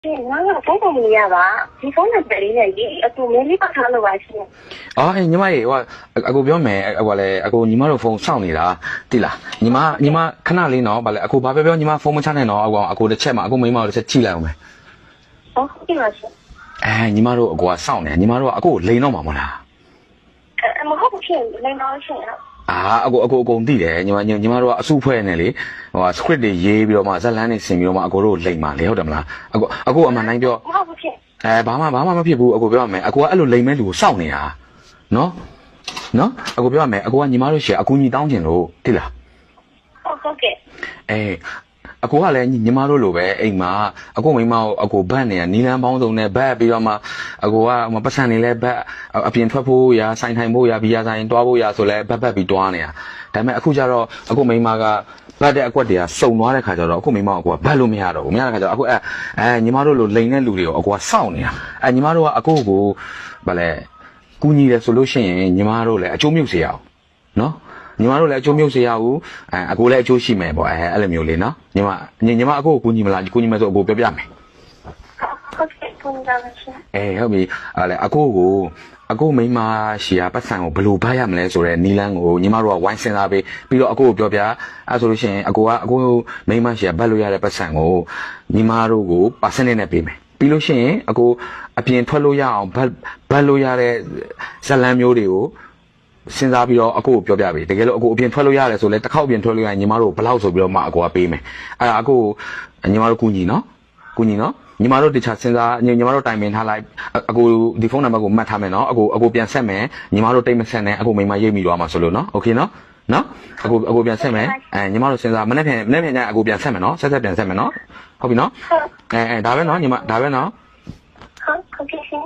ငါကဖုန်းပုံမရပါဒီဖုန်းနံပါတ်လေးနဲ့ရေးအတူမင်းလေးပတ်ထားလို့ပါရှင်အော်အေးညီမရေဟိုအကိုပြောမယ်ဟိုလေအကိုညီမတို့ဖုန်းစောင့်နေတာတိလားညီမခဏလေးနော်ဗာလေအကိုဘာပြောညီမဖုန်းမချနဲ့နော်အကိုတစ်ချက်မှအကိုမိမတို့တစ်ချက်ကြည့်လိုက်အောင်မယ်ဟုတ်ကဲ့ပါရှင်ညီမတို့အကိုကစောင့်နေညီမတို့ကအကိုလိန်တော့မှာမလားမဟုတ်ဘူးရှင်လိန်တော့ရှင်အကိုသိတယ်ညီမတို့ကအစုဖွဲ့နေလေဟို script တွေရေးပြီးတော့မှဇက်လန်းတွေဆင်ပြီးတော့မှအကိုတို့လိန်ပါလေဟုတ်တယ်မလားအကိုအမှန်တိုင်းပြောမဟုတ်ဘူးရှင်ဘာမှမဖြစ်ဘူးအကိုပြောရမယ်အကိုကအဲ့လိုလိန်မဲ့လူကိုစောင့်နေတာနော်အကိုပြောရမယ်အကိုကညီမတို့ရှေ့အကူညီတောင်းချင်လို့တိလားဟုတ်ကဲ့အကိုကလည်းညီမတို့လိုပဲအိမ်မှာအကိုမိမကိုအကိုဘတ်နေရနီလန်းပေါင်းစုံနဲ့ဘတ်ပြီးတော့မှအကိုကပတ်စံနေလဲဘတ်အပြင်ထွက်ဖို့ရာဆိုင်ထိုင်ဖို့ရာဘီယာဆိုင်တွားဖို့ရာဆိုလဲဘတ်ပြီးတွားနေတာဒါပေမဲ့အခုကျတော့အကိုမိမကဘတ်တဲ့အကွက်တွေကစုံသွားတဲ့ခါကျတော့အခုမိမကအကိုကဘတ်လို့မရတော့ဘူးမရတဲ့ခါကျတော့အခုညီမတို့လိုလိန်တဲ့လူတွေကိုအကိုကစောင့်နေတာညီမတို့ကအကိုကိုဗာလဲကူညီတယ်ဆိုလို့ရှိရင်ညီမတို့လည်းအကျိုးမြုပ်စေရအောင်နော်ညီမတို့လည်းအကျိုးမြုပ်စေရဘူးအကိုလည်းအကျိုးရှိမယ်ပေါ့အဲ့လိုမျိုးလေးနော်ညီမအကိုကိုကူညီမလားကူညီမယ်ဆိုအကိုပြောပြမယ်ဟုတ်ကဲ့ကူညီပါမယ်ရှင်ဟုတ်ပြီအဲ့အကိုမိမရှီယာပတ်စံကိုဘယ်လိုဖတ်ရမလဲဆိုတဲ့နီလန်းကိုညီမတို့ကဝိုင်းစင်စားပေးပြီးတော့အကိုကိုပြောပြအဲ့ဆိုလို့ရှိရင်အကိုမိမရှီယာဘတ်လို့ရတဲ့ပတ်စံကိုညီမတို့ကိုပါစနစ်နဲ့ပေးမယ်ပြီးလို့ရှိရင်အကိုအပြင်ထွက်လို့ရအောင်ဘတ်လို့ရတဲ့ဇလန်းမျိုးတွေကိုစဉ်းစားပြီးတော့အကိုကိုပြောပြပေးတကယ်လို့အကိုအပြင်ထွက်လို့ရတယ်ဆိုလဲတစ်ခေါက်အပြင်ထွက်လို့ရရင်ညီမတို့ဘယ်လောက်ဆိုပြီးတော့မှအကိုကပေးမယ်အဲ့ဒါအကိုညီမတို့ကူညီနော်ညီမတို့တခြားစဉ်းစားညီမတို့တိုင်ပင်ထားလိုက်အကိုဒီဖုန်းနံပါတ်ကိုမှတ်ထားမယ်နော်အကိုပြန်ဆက်မယ်ညီမတို့တိတ်မဆက်နဲ့အကိုမိမရိပ်မိသွားမှာဆိုလို့နော်โอเคနော်အကိုပြန်ဆက်မယ်ညီမတို့စဉ်းစားမနေ့ဖြန်ညအကိုပြန်ဆက်မယ်နော်ဆက်ပြန်ဆက်မယ်နော်ဟုတ်ပြီနော်ဒါပဲနော်ညီမဒါပဲနော်ဟုတ်ကဲ့ရှင်